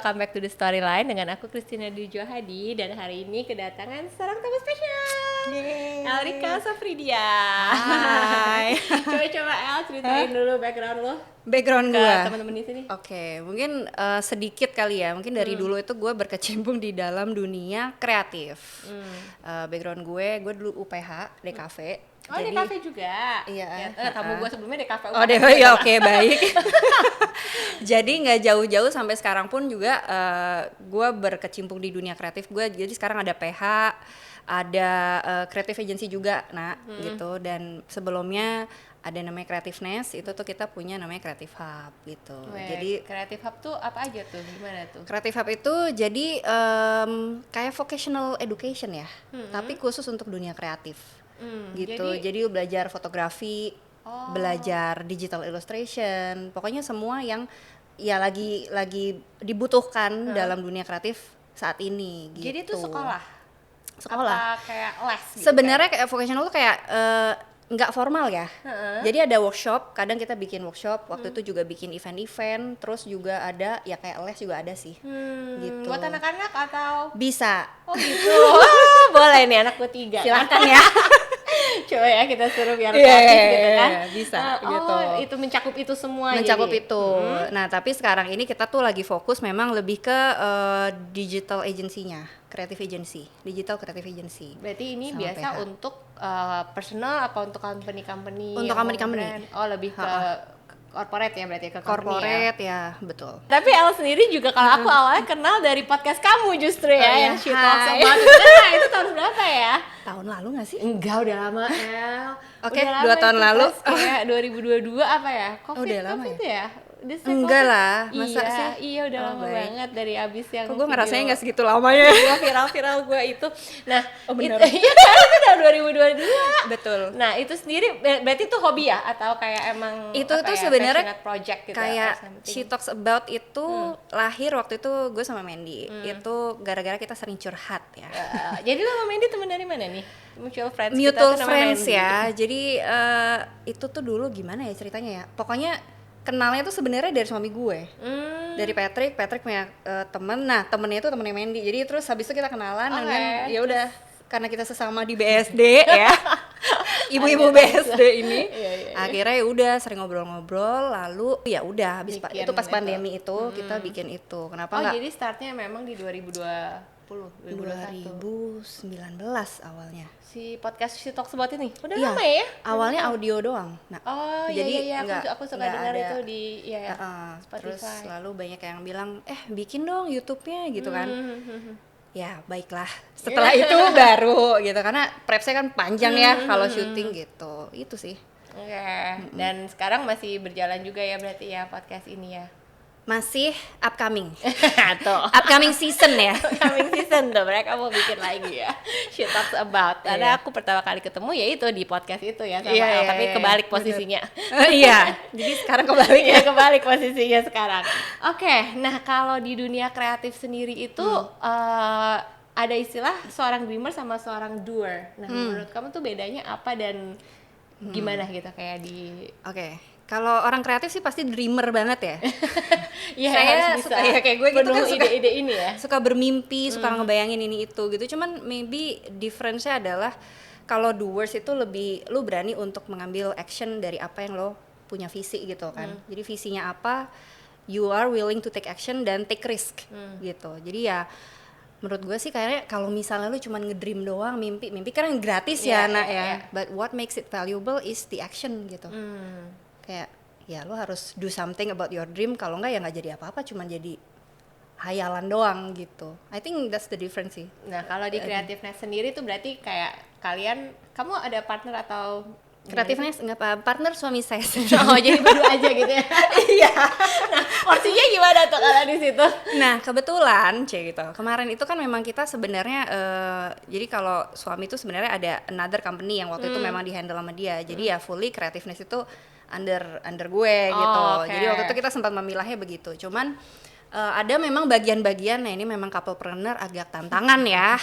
welcome back to the Storyline dengan aku Christina Dwi Johadi dan hari ini kedatangan seorang tamu spesial. Elrika Safridia. Hai. Coba El ceritain dulu background lo Background ke gue. teman-teman di sini. Oke, mungkin sedikit kali ya. Mungkin dari dulu itu gue berkecimpung di dalam dunia kreatif. Background gue dulu UPH, DKV. Oh, DKV juga. Iya. Tamu gue sebelumnya DKV. Oh, ya oke, baik. Jadi nggak jauh-jauh sampai sekarang pun juga gue berkecimpung di dunia kreatif gue. Jadi sekarang ada PH, ada creative agency juga, gitu. Dan sebelumnya ada namanya Creativeness, itu tuh kita punya namanya Creative Hub gitu. Jadi Creative Hub tuh apa aja tuh? Gimana tuh? Creative Hub itu jadi kayak vocational education ya, tapi khusus untuk dunia kreatif. Gitu. Jadi lu belajar fotografi, belajar digital illustration, pokoknya semua yang ya lagi dibutuhkan dalam dunia kreatif saat ini gitu. Jadi itu sekolah. Apa kayak les gitu? Sebenarnya kayak vocational tuh kayak nggak formal ya. Jadi ada workshop, kadang kita bikin workshop, waktu itu juga bikin event-event, terus juga ada ya kayak les juga ada sih. Gitu. Buat anak-anak atau bisa. Oh gitu. Boleh nih anakku 3. Silakan ya. Coba ya kita suruh biar kreatif gitu kan. Bisa gitu. Itu mencakup itu semua. Mencakup jadi. itu. Nah, tapi sekarang ini kita tuh lagi fokus memang lebih ke digital agency-nya, creative agency, digital creative agency. Berarti ini sama biasa PH. untuk personal apa untuk company-company? Untuk yang company-company. brand? Oh, lebih ke corporate ya berarti ke company Corporate ya, betul. Tapi El sendiri juga kalau aku awalnya kenal dari podcast kamu justru ya, yang She Talks Hai. About It. Nah, itu tahun berapa ya? Tahun lalu nggak sih? Enggak, udah lama El. Oke, Udah lama 2 tahun itu lalu. pas kayak 2022 apa ya? COVID, udah lama COVID ya? ya? Udah Enggak COVID. lah, masa Iya, sih? Iya udah lama baik. banget dari abis yang Kok gue ngerasanya video- nggak segitu lamanya? video viral-viral gue itu. Nah, bener. iya kan itu udah 2022. Betul. Nah, itu sendiri berarti itu hobi ya atau kayak emang Itu apa tuh ya, sebenarnya passionate project gitu kayak or something? She Talks About itu lahir waktu itu gue sama Mandy. Itu gara-gara kita sering curhat ya. Jadi lo sama Mandy temen dari mana nih? Mutual friends kita Mutual tuh namanya friends Mandy. ya. Jadi itu tuh dulu gimana ya ceritanya ya. Pokoknya kenalnya tuh sebenarnya dari suami gue. Dari Patrick punya temen. Nah, temennya itu temennya Mandy. Jadi terus habis itu kita kenalan dan ya udah karena kita sesama di BSD ya. Ibu-ibu BSD ini. Akhirnya ya udah sering ngobrol-ngobrol lalu ya udah habis Bikin itu pas itu. pandemi itu kita bikin itu. Kenapa Oh, enggak jadi startnya memang di 2020, 2021. 2019 awalnya. Si podcast She Talks About ini. Udah Iya, lama ya? awalnya audio doang. Nah, Oh, jadi iya, nggak- aku suka nggak dengar ada. itu di ya, Terus Spotify. lalu banyak yang bilang, bikin dong YouTube-nya gitu kan. Ya baiklah. Setelah itu baru gitu karena prep-nya kan panjang ya kalau syuting gitu. Itu sih. Oke. Dan sekarang masih berjalan juga ya berarti ya podcast ini ya. Masih upcoming. Tuh. Upcoming season ya. Coming season tuh mereka mau bikin lagi ya. She Talks About. Karena Iya. aku pertama kali ketemu ya itu di podcast itu ya sama Iya, El, iya, tapi iya, kebalik bener. posisinya. Iya. Jadi sekarang kebalik ya. Ya kebalik posisinya sekarang. Oke, nah kalau di dunia kreatif sendiri itu ada istilah seorang dreamer sama seorang doer. Nah, menurut kamu tuh bedanya apa dan gimana gitu kayak di Oke. Kalau orang kreatif sih pasti dreamer banget ya. ya Saya harus bisa suka ya kayak gue gitu penuh kan suka ide-ide ini ya. suka bermimpi, suka ngebayangin ini itu gitu. Cuman maybe difference-nya adalah kalau doers itu lebih lu berani untuk mengambil action dari apa yang lo punya visi gitu kan. Jadi visinya apa, you are willing to take action dan take risk gitu. Jadi ya menurut gue sih kayaknya kalau misalnya lu cuman ngedream doang, mimpi kan gratis Iya, ya nak iya, ya. iya. But what makes it valuable is the action gitu. Kayak ya lo harus do something about your dream, kalau enggak ya nggak jadi apa-apa, cuman jadi hayalan doang gitu. I think that's the difference sih. Nah, kalau di Creativeness sendiri tuh berarti kayak kamu ada partner atau Creativeness nggak apa, partner suami saya. Oh, jadi berdua aja gitu ya. Iya. Nah, porsinya gimana tuh kalau di situ? Nah kebetulan gitu. Kemarin itu kan memang kita sebenarnya jadi kalau suami itu sebenarnya ada another company yang waktu itu memang dihandle sama dia. Jadi ya fully Creativeness itu under gue gitu. oke. Jadi waktu itu kita sempat memilahnya begitu. Cuman ada memang bagian-bagian, nah ini memang couplepreneur agak tantangan ya.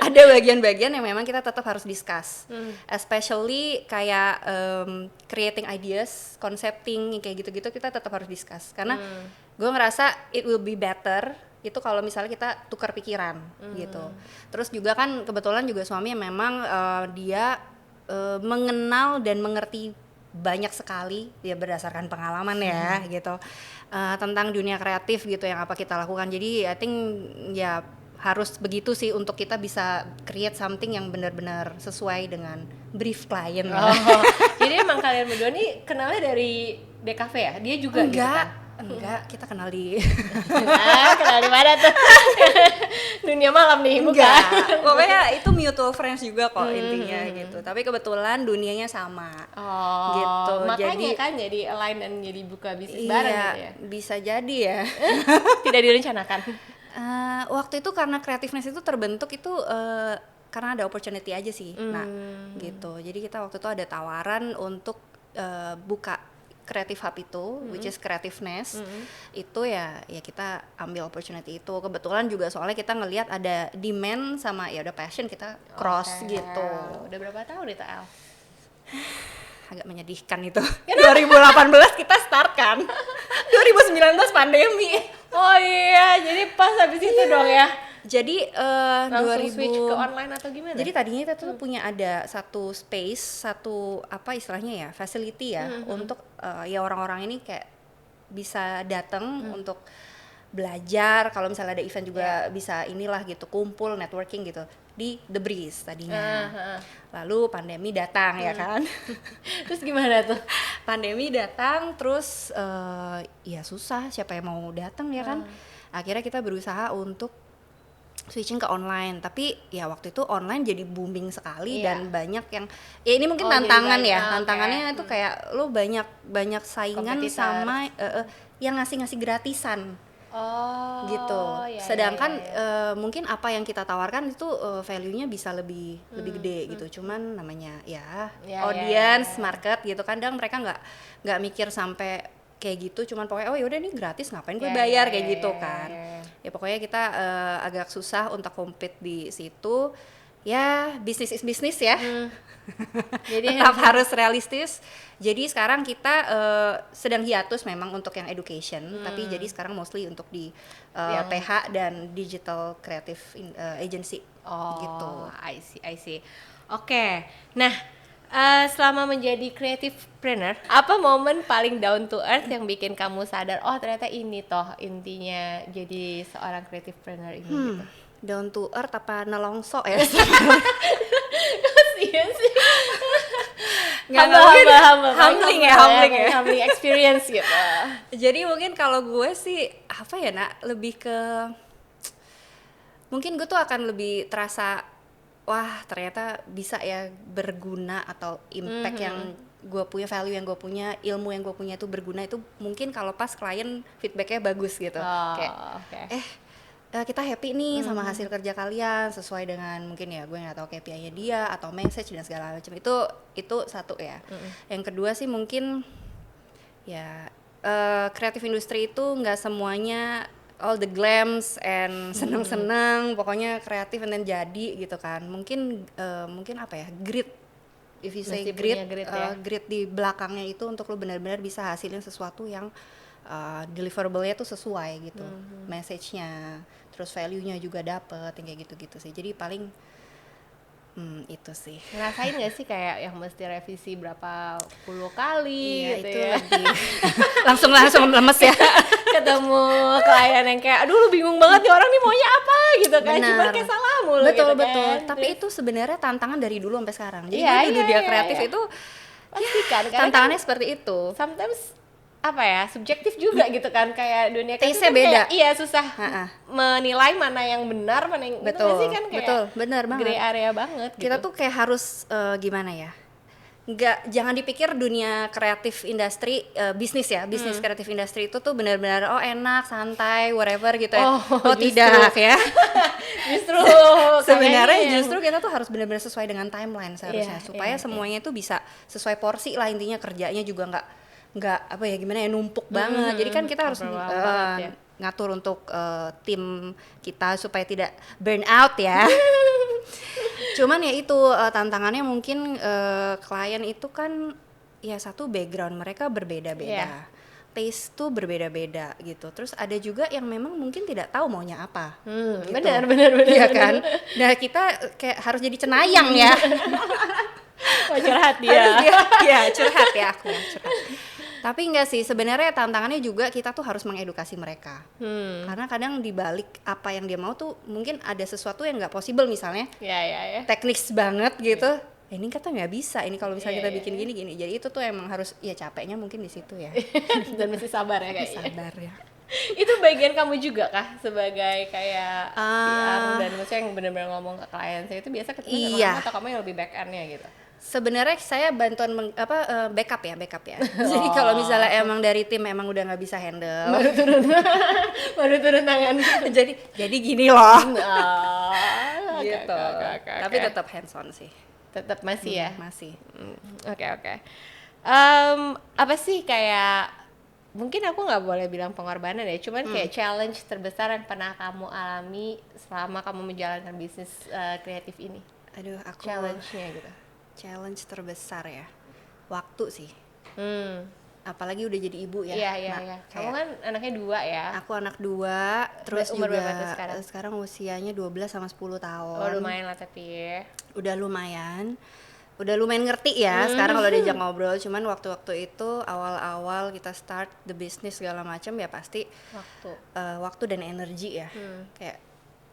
Ada bagian-bagian yang memang kita tetap harus discuss, especially kayak creating ideas, concepting kayak gitu-gitu kita tetap harus discuss karena gue ngerasa it will be better itu kalau misalnya kita tukar pikiran gitu. Terus juga kan kebetulan juga suami memang dia mengenal dan mengerti banyak sekali ya berdasarkan pengalaman ya gitu tentang dunia kreatif gitu yang apa kita lakukan. Jadi I think ya harus begitu sih untuk kita bisa create something yang benar-benar sesuai dengan brief klien. Jadi emang kalian berdua nih kenalnya dari DKV ya? Dia juga gitu kan? Enggak, kita kenal di kenal di mana tuh? Dunia malam nih, enggak. Pokoknya itu mutual friends juga kok intinya gitu. Tapi kebetulan dunianya sama. Gitu. Makanya kan jadi align dan jadi buka bisnis bareng gitu ya. Bisa jadi ya. Tidak direncanakan. Waktu itu karena creativeness itu terbentuk itu karena ada opportunity aja sih. Nah, gitu. Jadi kita waktu itu ada tawaran untuk buka Creative Hub itu, which is creativeness, itu ya kita ambil opportunity itu. Kebetulan juga soalnya kita ngelihat ada demand sama ya udah passion kita cross gitu. Udah berapa tahun itu Al? Agak menyedihkan itu. 2018 kita start kan, 2019 pandemi. Oh iya, jadi pas habis itu dong ya. Jadi langsung switch ke online atau gimana? Jadi tadinya kita tuh punya ada satu space, satu apa istilahnya ya, facility ya untuk ya orang-orang ini kayak bisa datang untuk belajar. Kalau misalnya ada event juga bisa inilah gitu, kumpul networking gitu di The Breeze tadinya. Lalu pandemi datang ya kan. Terus gimana tuh? Pandemi datang terus ya susah siapa yang mau datang ya kan. Akhirnya kita berusaha untuk switching ke online, tapi ya waktu itu online jadi booming sekali dan banyak yang ya ini mungkin tantangan ya, tantangannya itu kayak lo banyak saingan sama yang ngasih gratisan. Gitu. Sedangkan mungkin apa yang kita tawarkan itu value-nya bisa lebih gede gitu. Cuman namanya audience, market gitu. Kadang mereka nggak mikir sampai kayak gitu, cuman pokoknya oh yaudah nih gratis ngapain gue bayar kayak gitu kan. Ya pokoknya kita agak susah untuk compete di situ. Ya bisnis is bisnis ya. Jadi tetap harus realistis. Jadi sekarang kita sedang hiatus memang untuk yang education, tapi jadi sekarang mostly untuk di PH dan digital creative agency gitu. I see. Oke. Nah, selama menjadi creative planner, apa momen paling down to earth yang bikin kamu sadar, oh ternyata ini toh intinya jadi seorang creative planner ini gitu? Down to earth apa nelongso ya? Kasian sih. Humbling experience gitu. Jadi mungkin kalau gue sih apa ya lebih ke mungkin gue tuh akan lebih terasa wah ternyata bisa ya berguna atau impact yang gue punya, value yang gue punya, ilmu yang gue punya itu berguna, itu mungkin kalau pas klien feedbacknya bagus gitu. Kita happy nih sama hasil kerja kalian sesuai dengan mungkin ya gue nggak tahu KPI-nya dia atau message dan segala macam, itu satu ya. Yang kedua sih mungkin ya kreatif industri itu nggak semuanya all the glams and seneng-seneng, pokoknya kreatif dan jadi gitu kan. Mungkin apa ya, grit, if you say grit di belakangnya itu untuk lo benar-benar bisa hasilin sesuatu yang deliverable-nya tuh sesuai gitu, message-nya, terus value-nya juga dapet, yang kayak gitu-gitu sih. Jadi paling itu sih. Ngerasain gak sih kayak yang mesti revisi berapa puluh kali gitu itu ya? lebih langsung lemes ya. Ketemu klien yang kayak aduh lu bingung banget nih orang nih maunya apa gitu kan. Cuma kayak salah mulu betul. Tapi terus, itu sebenarnya tantangan dari dulu sampai sekarang. Jadi di dunia kreatif itu pasti kan tantangannya kan, seperti itu. Sometimes apa ya, subjektif juga gitu kan, kayak dunia taste-nya beda. Kayak, susah menilai mana yang benar, mana yang betul, gitu sih kan, kayak betul, benar banget. Gray area banget gitu. Kita tuh kayak harus gimana ya? Jangan dipikir dunia kreatif industri bisnis kreatif industri itu tuh benar-benar enak, santai, whatever gitu ya. Tidak ya. Justru sebenarnya justru kita tuh harus benar-benar sesuai dengan timeline seharusnya, supaya semuanya itu bisa sesuai porsi lah, intinya kerjanya juga nggak apa ya gimana ya numpuk banget. Jadi kan kita harus ngatur untuk tim kita supaya tidak burn out ya. Cuman ya itu tantangannya mungkin klien itu kan ya satu background mereka berbeda-beda. taste tuh berbeda-beda gitu. Terus ada juga yang memang mungkin tidak tahu maunya apa. Gitu. Benar. Iya kan? Nah kita kayak harus jadi cenayang ya. Oh, curhat dia. Ya curhat ya aku ya curhat. Tapi enggak sih, sebenarnya tantangannya juga kita tuh harus mengedukasi mereka. Karena kadang dibalik apa yang dia mau tuh mungkin ada sesuatu yang nggak possible, misalnya Ya. teknis banget gitu. Ini kata nggak bisa, ini kalau misalnya kita bikin gini. Jadi itu tuh emang harus, ya capeknya mungkin di situ ya. Dan mesti sabar ya kayaknya. Sabar ya. Itu bagian kamu juga kah sebagai kayak PR dan maksudnya yang benar-benar ngomong ke klien saya itu biasa ketemu sama kamu atau kamu yang lebih back end-nya gitu? Sebenarnya saya bantuan backup ya. Jadi kalau misalnya emang dari tim emang udah nggak bisa handle, baru turun tangan. jadi gini loh. Gitu. Tapi tetap hands on sih. Tetap masih ya? Masih. Oke. Apa sih kayak, mungkin aku nggak boleh bilang pengorbanan ya, cuman kayak challenge terbesar yang pernah kamu alami selama kamu menjalankan bisnis kreatif ini? Aduh, aku challenge-nya gitu. Challenge terbesar ya, waktu sih. Apalagi udah jadi ibu ya. Iya. Kamu kan anaknya 2 ya? Aku anak 2, terus umur juga berapa sekarang usianya 12 sama 10 tahun. Oh, lumayan lah tapi. Udah lumayan ngerti ya sekarang kalau diajak ngobrol. Cuman waktu-waktu itu awal-awal kita start the business segala macam ya pasti waktu dan energi ya. Kayak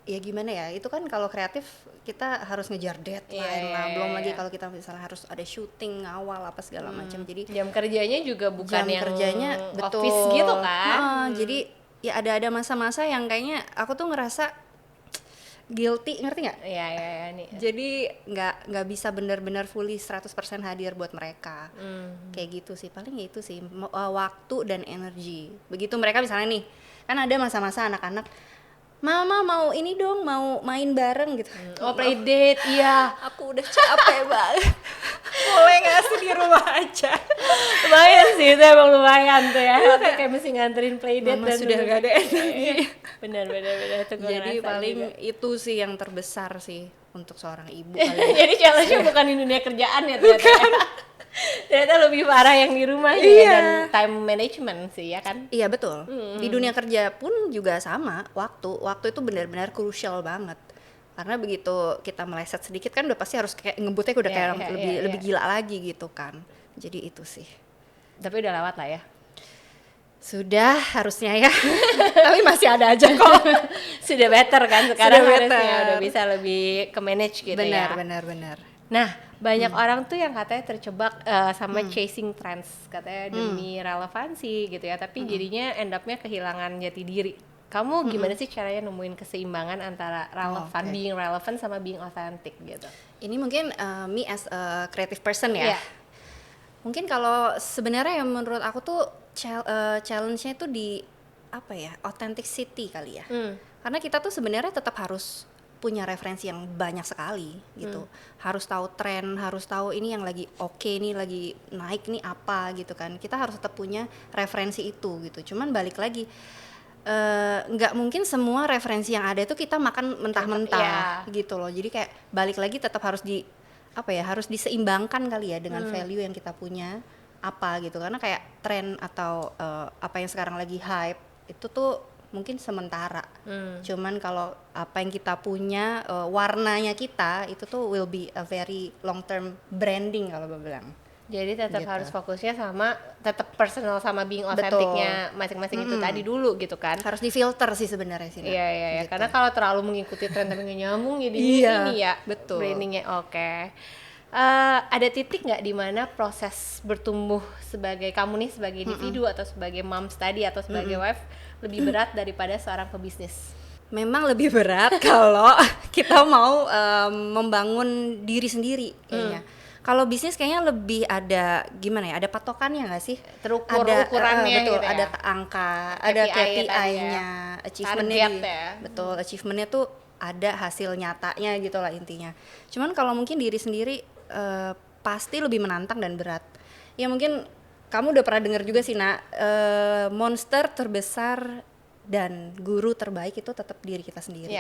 ya gimana ya, itu kan kalau kreatif kita harus ngejar deadline lah, belum lagi kalau kita misalnya harus ada syuting awal apa segala macam. Jadi jam kerjanya juga bukan yang kerjanya office gitu kan. Jadi ya ada masa-masa yang kayaknya aku tuh ngerasa guilty, ngerti nggak? Iya nih. Jadi nggak bisa benar-benar fully 100% hadir buat mereka. Kayak gitu sih, paling itu sih waktu dan energi. Begitu mereka misalnya nih, kan ada masa-masa anak-anak, Mama mau ini dong, mau main bareng gitu. Oh, play date, iya. Aku udah capek banget. Boleh nggak sih di rumah aja? Lumayan sih, itu emang lumayan tuh ya. Kayak mesti nganterin play date. Mama dan sudah nggak ada energi. Benar. Jadi paling juga itu sih yang terbesar sih untuk seorang ibu kali. Jadi challenge-nya bukan di dunia kerjaan ya ternyata. Ternyata lebih parah yang di rumah dan time management sih ya kan? Iya betul. Di dunia kerja pun juga sama, waktu itu benar-benar krusial banget. Karena begitu kita meleset sedikit kan udah pasti harus kayak ngebutnya udah kayak lebih gila lagi gitu kan. Jadi itu sih. Tapi udah lewat lah ya. Sudah harusnya ya. Tapi masih ada aja kok. Sudah better kan sekarang, harusnya udah bisa lebih ke manage gitu ya. Benar. Nah, banyak orang tuh yang katanya terjebak sama chasing trends, katanya demi relevansi gitu ya, tapi jadinya end up-nya kehilangan jati diri. Kamu gimana sih caranya nemuin keseimbangan antara being relevant sama being authentic gitu? Ini mungkin me as a creative person ya. Mungkin kalau sebenarnya yang menurut aku tuh challenge-nya itu di apa ya, authenticity kali ya. Karena kita tuh sebenarnya tetap harus punya referensi yang banyak sekali gitu. Harus tahu tren, harus tahu ini yang lagi oke nih, lagi naik nih apa gitu kan. Kita harus tetap punya referensi itu gitu. Cuman balik lagi, nggak mungkin semua referensi yang ada itu kita makan mentah-mentah gitu loh. Jadi kayak balik lagi tetap harus harus diseimbangkan kali ya dengan value yang kita punya apa gitu. Karena kayak tren atau apa yang sekarang lagi hype itu tuh mungkin sementara. Cuman kalau apa yang kita punya, warnanya kita itu tuh will be a very long term branding kalau gue bilang. Jadi tetap harus fokusnya sama tetap personal sama being authentic-nya masing-masing itu tadi dulu gitu kan. Harus difilter sih sebenarnya sih. Iya. Gitu. Karena kalau terlalu mengikuti tren tapi nggak nyambung jadi ini ya betul. Brandingnya oke. Ada titik nggak di mana proses bertumbuh sebagai kamu nih sebagai individu atau sebagai moms tadi atau sebagai wife lebih berat daripada seorang pebisnis? Memang lebih berat kalau kita mau membangun diri sendiri kayaknya. Kalau bisnis kayaknya lebih ada gimana ya? Ada patokannya nggak sih? Terukur ada ukurannya betul, gitu ya? Ada angka, ada KPI-nya, achievementnya betul, achievementnya tuh ada hasil nyatanya gitu lah intinya. Cuman kalau mungkin diri sendiri pasti lebih menantang dan berat. Ya mungkin kamu udah pernah dengar juga sih monster terbesar dan guru terbaik itu tetap diri kita sendiri.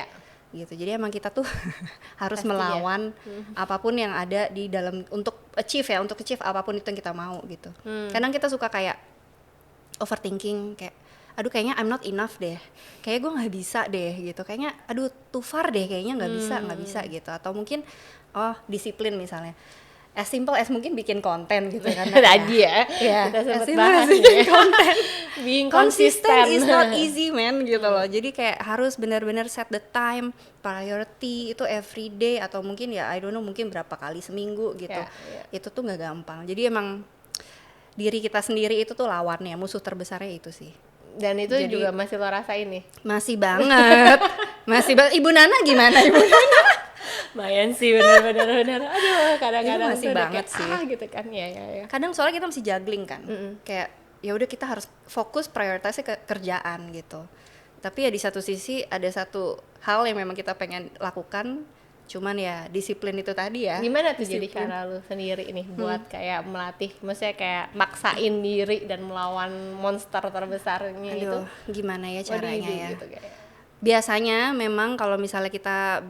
Gitu. Jadi emang kita tuh harus melawan apapun yang ada di dalam untuk achieve apapun itu yang kita mau gitu. Kadang kita suka kayak overthinking kayak aduh kayaknya I'm not enough deh, kayak gue nggak bisa deh gitu, kayaknya aduh too far deh, kayaknya nggak bisa gitu, atau mungkin disiplin misalnya, as simple as mungkin bikin konten gitu kan tadi ya kita as sempat simple bahas as bikin ya. konten Being consistent consistent is not easy man gitu loh, jadi kayak harus benar-benar set the time priority itu every day, atau mungkin ya I don't know mungkin berapa kali seminggu gitu. Itu tuh nggak gampang, jadi emang diri kita sendiri itu tuh lawannya, musuh terbesarnya itu sih. Dan itu jadi, juga masih lo rasain nih? Masih banget. Ibu Nana gimana Ibu Nana? Lumayan sih bener-bener. Aduh kadang-kadang masih banget kayak, sih gitu kan ya. Kadang soalnya kita mesti juggling kan. Kayak ya udah kita harus fokus prioritasnya ke kerjaan gitu. Tapi ya di satu sisi ada satu hal yang memang kita pengen lakukan, cuman ya disiplin itu tadi ya. Gimana tuh jadi cara lu sendiri nih buat kayak melatih, maksudnya kayak maksain diri dan melawan monster terbesarnya itu? Gimana ya caranya ya? Gitu, kayak. Biasanya memang kalau misalnya kita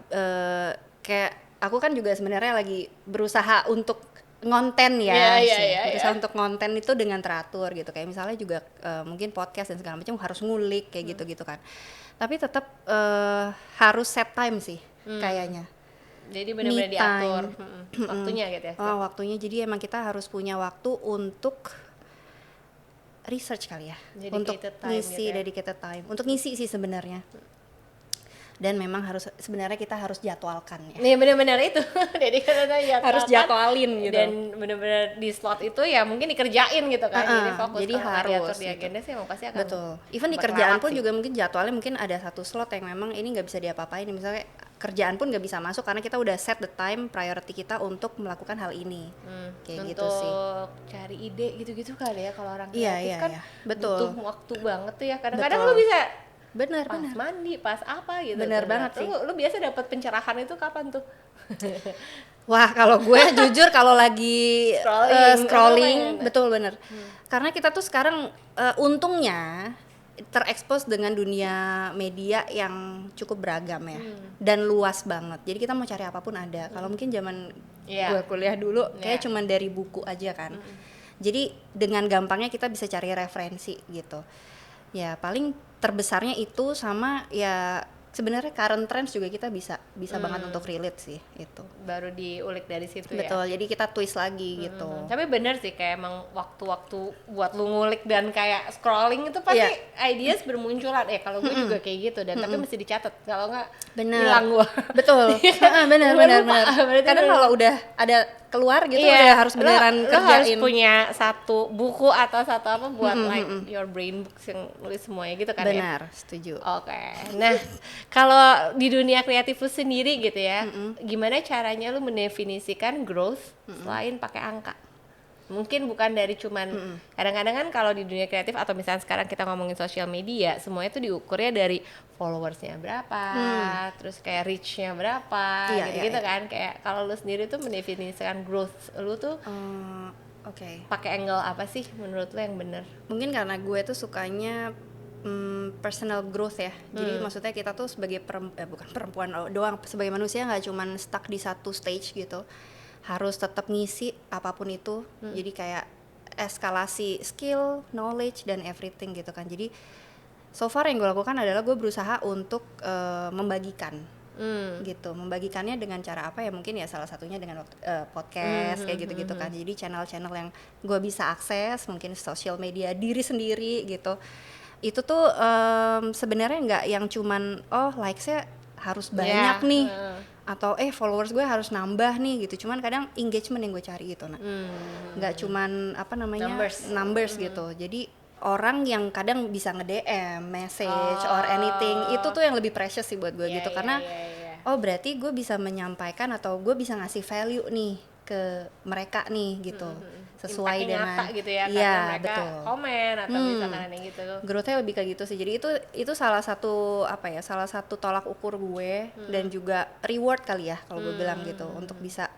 kayak aku kan juga sebenarnya lagi berusaha untuk ngonten ya, berusaha untuk ngonten itu dengan teratur gitu, kayak misalnya juga mungkin podcast dan segala macam harus ngulik kayak gitu kan. Tapi tetap harus set time sih kayaknya. Jadi benar-benar diatur waktunya gitu ya. Waktunya, jadi emang kita harus punya waktu untuk research kali ya, dedicated untuk ngisi gitu ya. Dedicated time untuk ngisi sih sebenarnya. Dan memang sebenarnya kita harus jadwalkan ya. Nih benar-benar itu. Jadi harus jadwalin gitu. Dan benar-benar di slot itu ya mungkin dikerjain gitu kan. Jadi fokus. Jadi harus di agenda sih emang pasti akan. Betul. Even di kerjaan pun juga mungkin jadwalnya mungkin ada satu slot yang memang ini nggak bisa diapa-apain. Misalnya kerjaan pun nggak bisa masuk karena kita udah set the time priority kita untuk melakukan hal ini. Kayak gitu sih. Untuk cari ide gitu-gitu kali ya kalau orang kreatif kan betul. butuh waktu banget tuh ya. Kadang-kadang lu bisa bener mandi pas apa gitu. Bener banget sih. Lu biasa dapat pencerahan itu kapan tuh? Wah kalau gue jujur kalau lagi scrolling betul bener. Karena kita tuh sekarang untungnya terekspos dengan dunia media yang cukup beragam ya, dan luas banget. Jadi kita mau cari apapun ada. Kalau mungkin zaman gue kuliah dulu kayak cuman dari buku aja kan. Jadi dengan gampangnya kita bisa cari referensi gitu. Ya paling terbesarnya itu, sama ya sebenarnya current trends juga kita bisa banget untuk relate sih, itu baru diulik dari situ. Betul, jadi kita twist lagi gitu. Tapi bener sih kayak emang waktu-waktu buat lu ngulik dan kayak scrolling itu pasti ideas bermunculan. Kalau gue juga kayak gitu, dan tapi mesti dicatat, kalau nggak hilang gue. Betul. bener. Kadang kalau udah ada keluar gitu udah harus beneran kerjain. Lo harus punya satu buku atau satu apa buat like your brain books yang nulis semuanya gitu kan. Benar, setuju. Oke. Nah, kalau di dunia kreatif lu sendiri gitu ya, gimana caranya lu mendefinisikan growth selain pakai angka? Mungkin bukan dari cuman kadang-kadang kan kalau di dunia kreatif atau misalnya sekarang kita ngomongin sosial media, semuanya tuh diukurnya dari followersnya berapa, terus kayak reach-nya berapa, gitu-gitu kan. Kayak kalau lu sendiri tuh mendefinisikan growth lu tuh pakai angle apa sih menurut lu yang bener? Mungkin karena gue tuh sukanya personal growth ya. Jadi maksudnya kita tuh sebagai bukan perempuan doang, sebagai manusia nggak cuman stuck di satu stage gitu. Harus tetap ngisi apapun itu. Jadi kayak eskalasi skill, knowledge dan everything gitu kan. Jadi so far yang gue lakukan adalah gue berusaha untuk membagikan gitu. Membagikannya dengan cara apa ya, mungkin ya salah satunya dengan podcast kayak gitu-gitu kan. Jadi channel-channel yang gue bisa akses, mungkin social media diri sendiri gitu. Itu tuh sebenarnya nggak yang cuman likes-nya harus banyak nih, atau followers gue harus nambah nih gitu. Cuman kadang engagement yang gue cari gitu, nggak cuman numbers gitu. Jadi orang yang kadang bisa nge-DM, message or anything, itu tuh yang lebih precious sih buat gue gitu. Karena berarti gue bisa menyampaikan atau gue bisa ngasih value nih ke mereka nih gitu. Sesuai dengan nyata gitu ya, karena mereka betul. Komen atau misalkan yang gitu. Growth-nya lebih kayak gitu sih. Jadi itu salah satu salah satu tolak ukur gue dan juga reward kali ya kalau gue bilang gitu, untuk bisa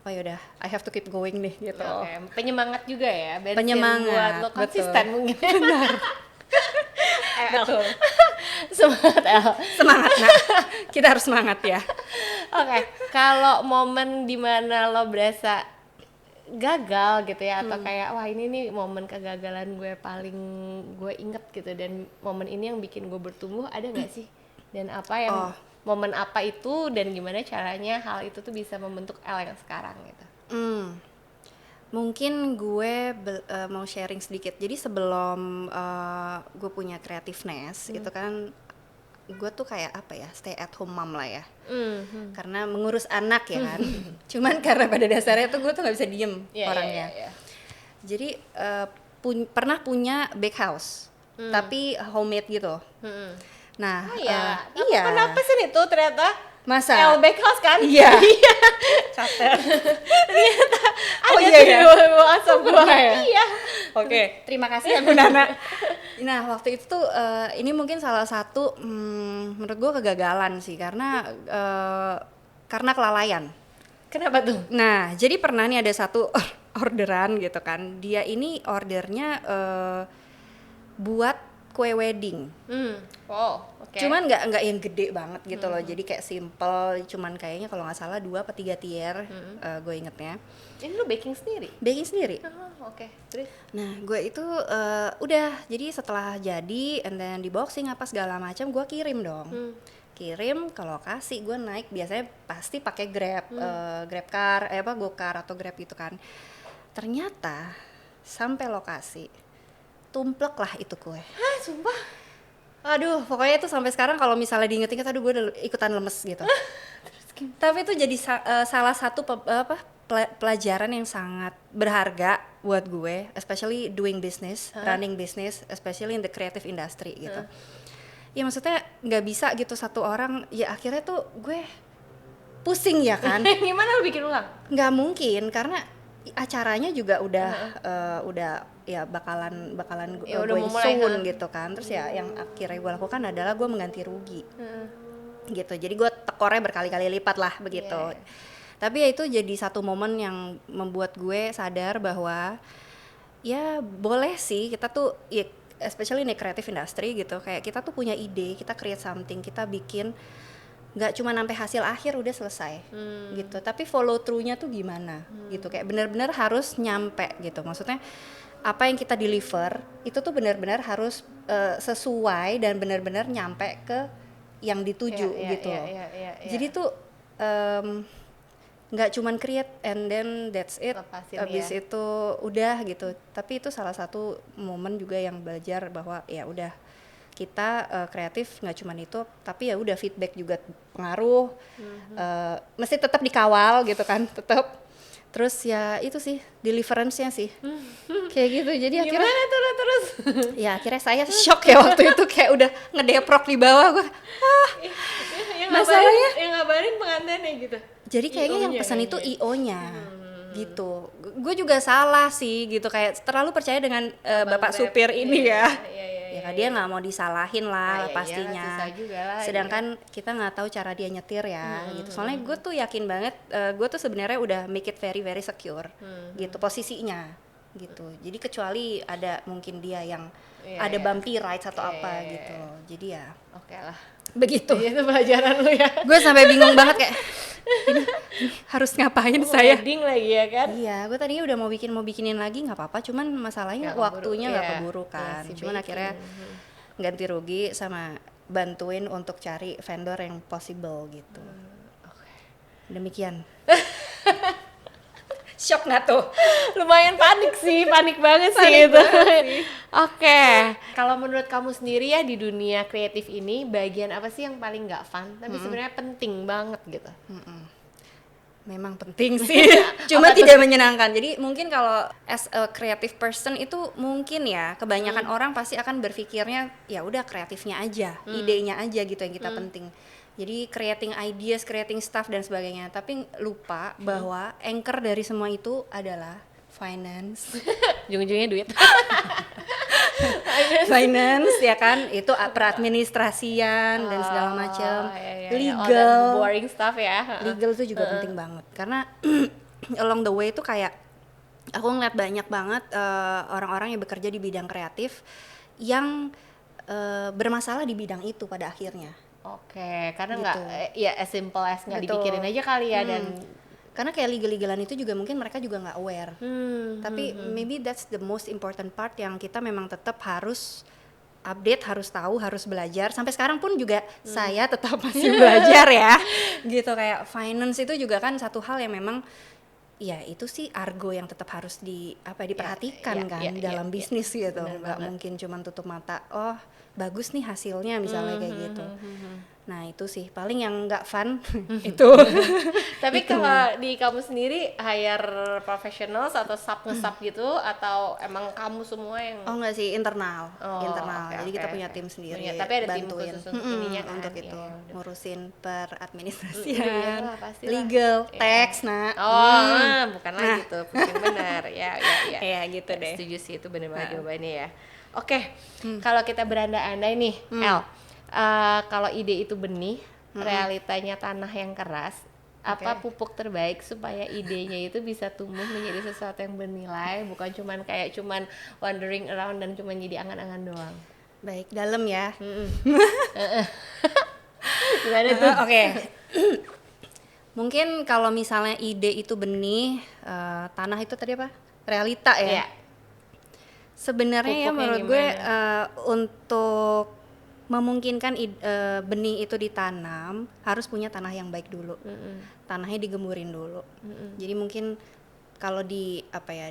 yaudah I have to keep going nih gitu. Penyemangat juga ya, penyemangat buat lo konsisten mungkin. Benar. Betul. Semangat nak. Kita harus semangat ya. Kalau momen dimana lo berasa gagal gitu ya, atau kayak wah ini nih momen kegagalan gue paling gue inget gitu, dan momen ini yang bikin gue bertumbuh, ada nggak sih? Dan apa yang momen apa itu, dan gimana caranya hal itu tuh bisa membentuk El yang sekarang gitu? Mungkin gue mau sharing sedikit. Jadi sebelum gue punya creativeness itu kan gue tuh kayak apa ya, stay at home mom lah ya, karena mengurus anak ya kan. Cuman karena pada dasarnya tuh gue tuh nggak bisa diem orangnya. Jadi pernah punya bake house, tapi homemade gitu. Nah, iya. Kenapa sih itu ternyata masa El Bake House kan? Iya. Ternyata Oh ada iya ya. WhatsApp gua. Iya. Oke, terima kasih ya Bu Nana. Nah, waktu itu tuh ini mungkin salah satu menurut gue kegagalan sih, karena kelalaian. Kenapa tuh? Nah, jadi pernah nih ada satu orderan gitu kan. Dia ini ordernya buat kue wedding. Okay. Cuman nggak yang gede banget gitu loh. Jadi kayak simple, cuman kayaknya kalau nggak salah 2 atau 3 tier, gue ingetnya. Ini lu baking sendiri? Baking sendiri. Oke. Terus? Nah, gue itu udah, jadi setelah jadi and then di boxing apa segala macam, gue kirim dong. Kirim ke lokasi, gue naik biasanya pasti pakai Grab, Grab car, GoCar atau Grab gitu kan. Ternyata sampai lokasi tumplek lah itu kue. Hah, sumpah? Aduh, pokoknya itu sampai sekarang kalau misalnya diinget-inget, aduh gue udah ikutan lemes gitu. Tapi itu jadi salah satu pelajaran yang sangat berharga buat gue, especially doing business, running business, especially in the creative industry gitu. Ya maksudnya nggak bisa gitu satu orang, ya akhirnya tuh gue pusing ya kan. Gimana lu bikin ulang? Nggak mungkin, karena acaranya juga udah ya bakalan Ya, udah going memulai, soon gitu kan. Terus ya yang akhirnya gue lakukan adalah gue mengganti rugi gitu. Jadi gue tekornya berkali-kali lipat lah begitu. Tapi ya itu jadi satu momen yang membuat gue sadar bahwa ya boleh sih kita tuh ya, especially in the creative industry gitu, kayak kita tuh punya ide, kita create something, kita bikin, nggak cuma sampai hasil akhir udah selesai gitu, tapi follow through-nya tuh gimana gitu, kayak benar-benar harus nyampe gitu. Maksudnya apa yang kita deliver itu tuh benar-benar harus sesuai dan benar-benar nyampe ke yang dituju gitu. Jadi tuh nggak cuman create and then that's it, habis itu udah gitu. Tapi itu salah satu momen juga yang belajar bahwa ya udah, kita kreatif nggak cuman itu, tapi ya udah feedback juga pengaruh, mesti tetap dikawal gitu kan, tetap. Terus ya itu sih deliverance-nya sih kayak gitu. Jadi akhirnya gimana tuh terus? Ya akhirnya saya shock ya waktu itu, kayak udah ngedeprok di bawah gue. Masalahnya yang ngabarin pengantinnya gitu. Jadi kayaknya yang pesan itu IO-nya gitu. Gue juga salah sih gitu, kayak terlalu percaya dengan bapak supir ini ya. Ya kan dia nggak mau disalahin lah pastinya. Sedangkan kita nggak tahu cara dia nyetir ya gitu. Soalnya gue tuh yakin banget, gue tuh sebenarnya udah make it very very secure gitu posisinya gitu. Jadi kecuali ada mungkin dia yang ada bumpy rides atau apa gitu. Jadi ya oke lah. Begitu. Itu pelajaran lu ya. Gue sampai bingung banget kayak ini harus ngapain saya? Wedding lagi ya kan? Iya, gue tadinya udah mau bikinin lagi nggak apa-apa, cuman masalahnya waktunya nggak keburu kan. Cuman akhirnya ganti rugi sama bantuin untuk cari vendor yang possible gitu. Demikian. Shock nggak tuh? Lumayan panik sih, panik banget sih itu. Oke, kalau menurut kamu sendiri ya di dunia kreatif ini, bagian apa sih yang paling nggak fun tapi sebenarnya penting banget gitu? Memang penting sih, cuma tidak menyenangkan. Jadi mungkin kalau as a creative person itu mungkin ya kebanyakan orang pasti akan berpikirnya ya udah kreatifnya aja, idenya aja gitu yang kita penting. Jadi creating ideas, creating stuff dan sebagainya. Tapi lupa bahwa anchor dari semua itu adalah finance. Ujung-ujungnya duit. Finance ya kan, itu peradministrasian dan segala macam. Legal, boring stuff ya. Legal itu juga penting banget. Karena along the way itu kayak aku ngeliat banyak banget orang-orang yang bekerja di bidang kreatif yang bermasalah di bidang itu pada akhirnya. Oke, karena nggak ya as simple as nggak dipikirin aja kali ya, dan Karena kayak legal-legalan itu juga mungkin mereka juga nggak aware. Tapi maybe that's the most important part yang kita memang tetap harus update, harus tahu, harus belajar. Sampai sekarang pun juga saya tetap masih belajar ya. Gitu, kayak finance itu juga kan satu hal yang memang ya itu sih argo yang tetap harus diperhatikan dalam bisnis gitu. Nggak mungkin cuma tutup mata, oh bagus nih hasilnya misalnya kayak gitu. Nah itu sih paling yang nggak fun itu. Tapi kalau di kamu sendiri hire professionals atau sub gitu atau emang kamu semua yang? Oh enggak sih, internal. Jadi kita punya tim sendiri. Tapi ada bantuin tim khusus untuk ininya kan? untuk itu, ngurusin per administrasian, Iyalah, legal, tax, bukan lagi tuh, pusing benar. Ya. Ya gitu deh. Setuju sih, itu benar banget jawabannya ya. Oke, kalau kita berandai-andai nih, El, kalau ide itu benih, realitanya tanah yang keras, apa pupuk terbaik supaya idenya itu bisa tumbuh menjadi sesuatu yang bernilai, bukan cuman wandering around dan cuman jadi angan-angan doang. Baik, dalam ya. Gimana tuh? Oke. Mungkin kalau misalnya ide itu benih, tanah itu tadi apa? Realita ya. Yeah. Sebenarnya ya menurut gue untuk memungkinkan benih itu ditanam harus punya tanah yang baik dulu. Tanahnya digemurin dulu. Jadi mungkin kalau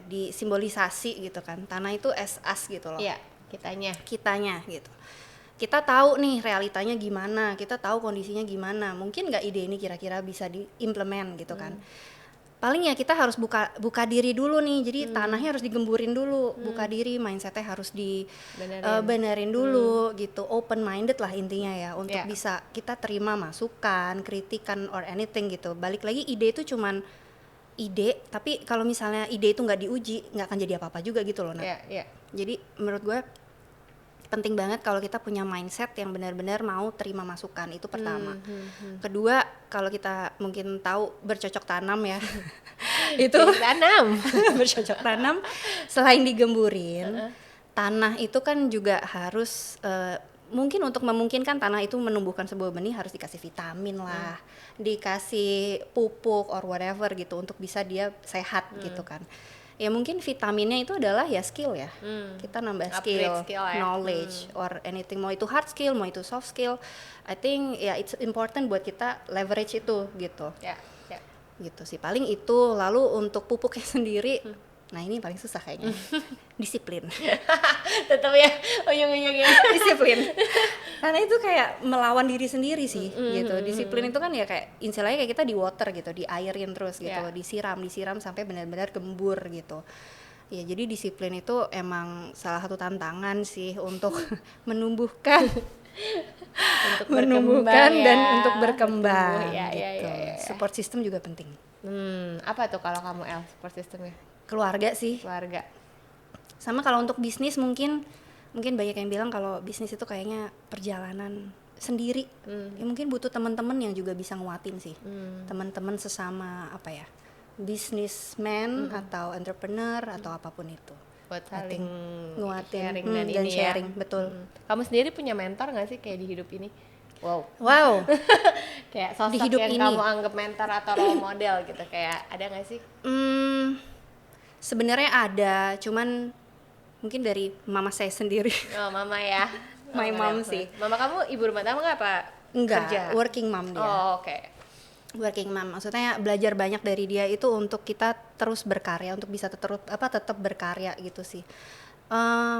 disimbolisasi gitu kan, tanah itu as gitu loh. Iya, kitanya gitu. Kita tahu nih realitanya gimana, kita tahu kondisinya gimana. Mungkin nggak ide ini kira-kira bisa diimplement gitu kan. Paling ya kita harus buka diri dulu nih, jadi tanahnya harus digemburin dulu, buka diri, mindsetnya harus benerin dulu gitu, open minded lah intinya ya, untuk bisa kita terima masukan, kritikan or anything gitu. Balik lagi ide itu cuman ide, tapi kalau misalnya ide itu nggak diuji, nggak akan jadi apa-apa juga gitu loh. Jadi menurut gue penting banget kalau kita punya mindset yang benar-benar mau terima masukan, itu pertama. Kedua, kalau kita mungkin tahu bercocok tanam ya, itu bercocok tanam, selain digemburin, tanah itu kan juga harus mungkin untuk memungkinkan tanah itu menumbuhkan sebuah benih harus dikasih vitamin lah, dikasih pupuk or whatever gitu untuk bisa dia sehat gitu kan. Ya mungkin vitaminnya itu adalah ya skill ya, kita nambah skill knowledge or anything, mau itu hard skill, mau itu soft skill. I think ya it's important buat kita leverage itu gitu. Gitu sih paling itu. Lalu untuk pupuknya sendiri, nah ini paling susah kayaknya. Disiplin. Tetap ya ujung-ujungnya disiplin. Karena itu kayak melawan diri sendiri sih gitu. Disiplin itu kan ya kayak istilahnya kayak kita di water gitu, diairin terus gitu, disiram sampai benar-benar gembur gitu. Ya jadi disiplin itu emang salah satu tantangan sih untuk menumbuhkan dan untuk berkembang gitu. Support system juga penting. Apa tuh kalau kamu El, support systemnya? Keluarga sih. Sama kalau untuk bisnis mungkin banyak yang bilang kalau bisnis itu kayaknya perjalanan sendiri. Ya mungkin butuh teman-teman yang juga bisa nguatin sih. Teman-teman sesama businessman atau entrepreneur atau apapun itu. Buat saling nguatin sharing dan sharing, betul. Kamu sendiri punya mentor nggak sih kayak di hidup ini? Wow. Kayak sosok di hidup yang ini kamu anggap mentor atau role model gitu, kayak ada nggak sih? Sebenarnya ada, cuman mungkin dari mama saya sendiri. Oh, mama ya. My mom sih. Mama kamu ibu rumah tangga nggak apa? Enggak, kerja? Working mom dia. Oh, oke. Working mom, maksudnya belajar banyak dari dia itu untuk kita terus berkarya, untuk bisa tetap berkarya gitu sih.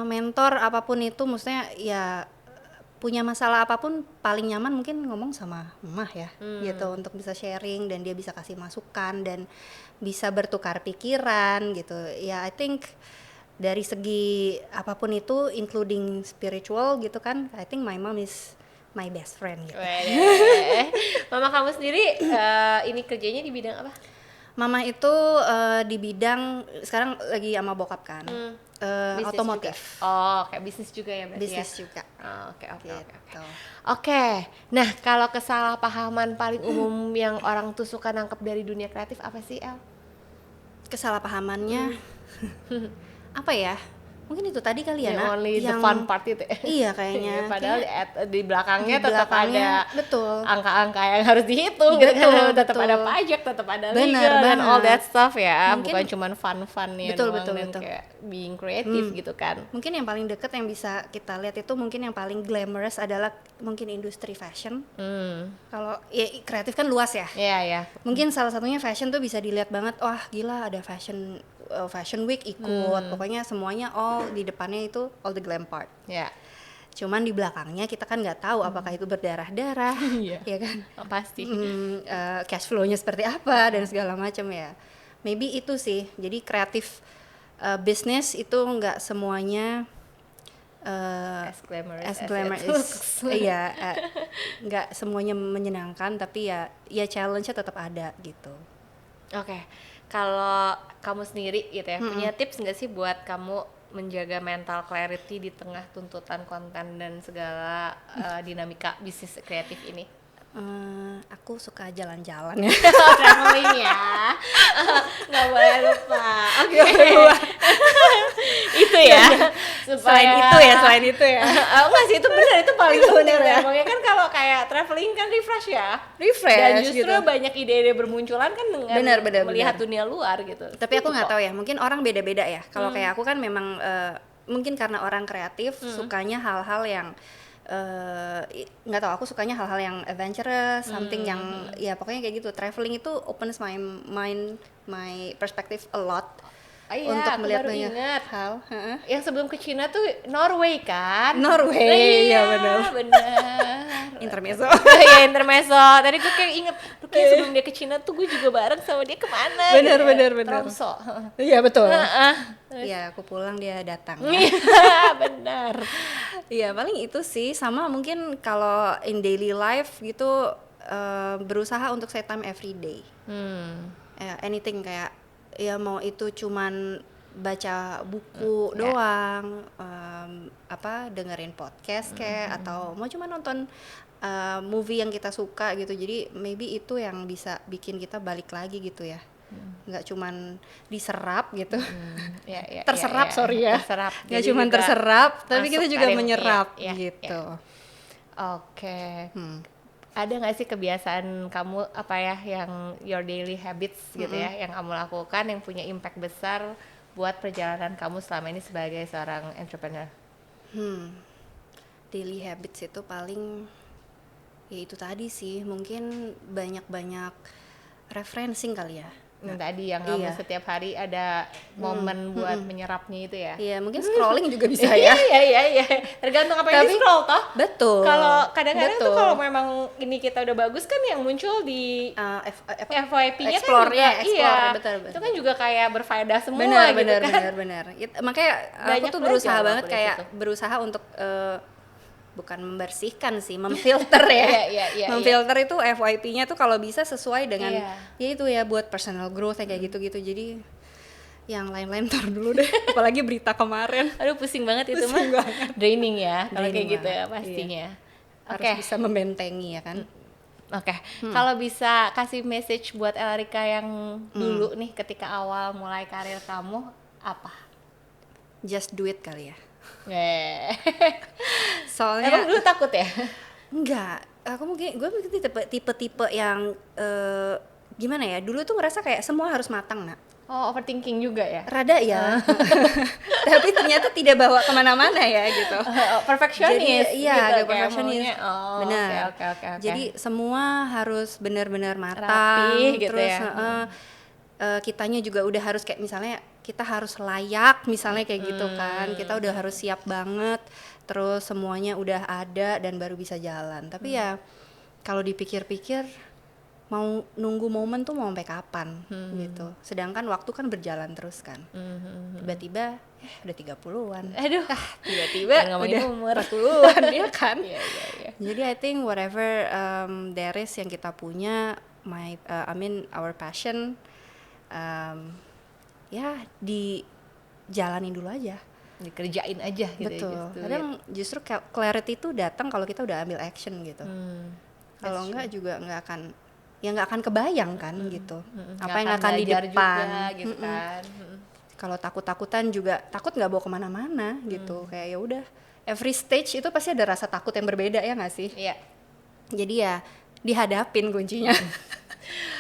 Mentor apapun itu, maksudnya ya punya masalah apapun paling nyaman mungkin ngomong sama mama ya, gitu, untuk bisa sharing dan dia bisa kasih masukan dan bisa bertukar pikiran gitu. Ya I think dari segi apapun itu, including spiritual gitu kan, I think my mom is my best friend gitu. Mama kamu sendiri ini kerjanya di bidang apa? Mama itu di bidang sekarang lagi sama bokap kan, otomotif. Oh, kayak bisnis juga ya berarti. Bisnis juga. Oke. Oke. Nah, kalau kesalahpahaman paling umum yang orang tuh suka nangkep dari dunia kreatif apa sih, El? Kesalahpahamannya apa ya? Mungkin itu tadi kali ya, Nak, only the yang fun part itu. iya kayaknya. Padahal di belakangnya Di tetap belakangnya, ada betul. angka-angka yang harus dihitung gitu Betul, kan. Tetap betul. ada pajak, tetap ada Benar legal dan all banget. that stuff ya. Mungkin- Bukan cuman fun-funnya Betul, doang betul, dan betul. kayak being creative gitu kan. Mungkin yang paling deket yang bisa kita lihat itu mungkin yang paling glamorous adalah mungkin industri fashion. Kalau ya kreatif kan luas ya. Iya, ya. Mungkin salah satunya fashion tuh bisa dilihat banget, wah gila ada fashion week ikut, pokoknya semuanya all di depannya itu all the glam part. Ya. Cuman di belakangnya kita kan nggak tahu apakah itu berdarah-darah, Iya. ya kan? Pasti. Cash flow-nya seperti apa dan segala macam ya. Maybe itu sih. Jadi kreatif business itu nggak semuanya As glamorous glamour it looks. iya, nggak semuanya menyenangkan, tapi ya challenge-nya tetap ada gitu. Oke, kalau kamu sendiri gitu ya, punya tips nggak sih buat kamu menjaga mental clarity di tengah tuntutan konten dan segala dinamika bisnis kreatif ini? Aku suka jalan-jalan ya. Traveling ya, nggak boleh lupa. Oke, itu ya. Selain itu ya. Enggak sih, itu benar, itu paling benar ya. ya. Emangnya kan kalau kayak traveling kan refresh ya. Refresh Dan justru gitu. banyak ide-ide bermunculan kan dengan Benar, melihat benar. dunia luar gitu. Tapi aku nggak tahu ya, mungkin orang beda-beda ya. Kalau kayak aku kan memang mungkin karena orang kreatif sukanya hal-hal yang nggak tahu, aku sukanya hal-hal yang adventurous, something yang ya pokoknya kayak gitu. Traveling itu opens my mind, my perspective a lot. Iya, Untuk aku melihat baru banyak ingat. hal. Yang sebelum ke Cina tuh Norway kan? Norway, Iya, ya benar. benar. Intermezzo. Ya intermezzo. Tadi gue kayak inget, tuh kayak sebelum dia ke Cina tuh gue juga bareng sama dia kemana? Benar, gitu ya. benar, benar. Tromso. Iya betul. Heeh. Iya, aku pulang dia datang. Iya, benar. Iya, paling itu sih. Sama mungkin kalau in daily life gitu berusaha untuk set time every day. Anything kayak ya mau itu cuman baca buku doang, dengerin podcast kayak atau mau cuma nonton movie yang kita suka gitu. Jadi maybe itu yang bisa bikin kita balik lagi gitu ya. Nggak cuman diserap gitu. Terserap, sorry ya. Terserap. Nggak Jadi cuman juga terserap, tapi kita masuk juga ada- menyerap iya, iya, gitu. Oke. Ada nggak sih kebiasaan kamu apa ya yang your daily habits gitu ya yang kamu lakukan yang punya impact besar buat perjalanan kamu selama ini sebagai seorang entrepreneur? Daily habits itu paling ya itu tadi sih, mungkin banyak-banyak referencing kali ya. Yang tadi yang kamu Iya. setiap hari ada momen buat menyerapnya itu ya? Iya, mungkin scrolling juga bisa ya. Iya. Tergantung apa yang di scroll toh. Betul. Kalau kadang-kadang tuh Betul. kalau memang ini kita udah bagus kan yang muncul di FYP-nya kan explore, juga, ya, explore, iya. betul. Itu kan juga kayak berfaedah semua benar, gitu kan. benar. Makanya Banyak aku tuh belajar berusaha loh banget aku dari kayak situ. berusaha untuk bukan membersihkan sih, memfilter ya. Iya. Memfilter itu FYP-nya tuh kalau bisa sesuai dengan Iya. ya itu ya buat personal growth kayak gitu-gitu. Jadi yang lain-lain tar dulu deh. Apalagi berita kemarin. Aduh pusing banget itu Pusing mah. Draining ya kalau kayak Draining gitu ya banget, pastinya. Harus bisa membentengi ya kan. Oke, kalau bisa kasih message buat Elrika yang dulu nih ketika awal mulai karir kamu apa? Just do it kali ya. Emang Soalnya dulu takut ya? enggak, aku mungkin gue tipe-tipe yang gimana ya, dulu tuh ngerasa kayak semua harus matang, Nak. Oh, overthinking juga ya? Rada ya. Tapi ternyata tidak bawa kemana-mana ya gitu. Perfectionist Jadi, iya, gitu, agak kayak perfectionist. maunya. Oh, Benar. Oke. Jadi semua harus benar-benar matang, Rapih gitu terus ya. kitanya juga udah harus kayak misalnya kita harus layak misalnya kayak gitu kan. Kita udah harus siap banget. Terus semuanya udah ada dan baru bisa jalan. Tapi ya kalau dipikir-pikir mau nunggu momen tuh mau sampai kapan gitu. Sedangkan waktu kan berjalan terus kan. Tiba-tiba udah 30-an. Aduh, Tiba-tiba jangan ngomongin udah umur. 40-an ya kan. Iya. Jadi I think whatever there is yang kita punya, our passion, ya dijalanin dulu aja. Dikerjain aja gitu. Betul. Ya, Kadang justru clarity itu datang kalau kita udah ambil action gitu. Kalau enggak juga nggak akan kebayang kan gitu. Apa yang akan di belajar depan. juga, gitu kan. Kalau takut-takutan juga takut nggak bawa kemana-mana gitu. Kayak ya udah, every stage itu pasti ada rasa takut yang berbeda ya nggak sih? Iya. Jadi ya dihadapin kuncinya.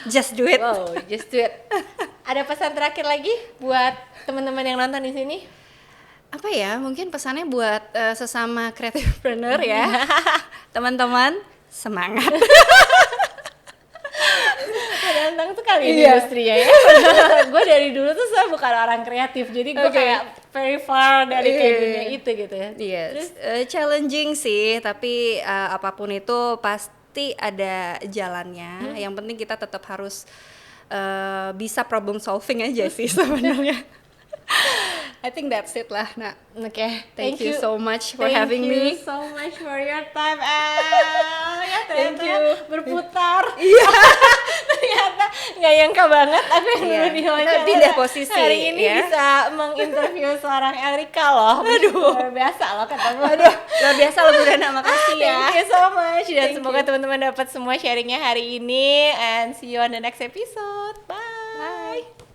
Just do it. Wow, just do it. Ada pesan terakhir lagi buat teman-teman yang nonton di sini? Apa ya, mungkin pesannya buat sesama creativepreneur ya. Teman-teman, semangat. Kadang-kadang tuh kali di industri ya. Gue dari dulu tuh saya bukan orang kreatif, jadi gue kayak very far dari kayak dunia itu gitu ya. Terus challenging sih, tapi apapun itu pasti ada jalannya. Yang penting kita tetap harus bisa problem solving aja sih sebenarnya. I think that's it lah. Nah, Oke, thank you so much for having me. Thank you so much for your time. Ya, Thank you. Berputar. Iya. Ternyata nggak nyangka banget aku yang dulu diwawancara. Pindah posisi. Hari ini ya. bisa menginterview seorang Elrika loh. Aduh. Luar biasa loh ketemu. Luar biasa loh Bu Dana, makasih ya. Thank you so much. Dan Thank semoga teman-teman dapat semua sharingnya hari ini. And see you on the next episode. Bye. Bye.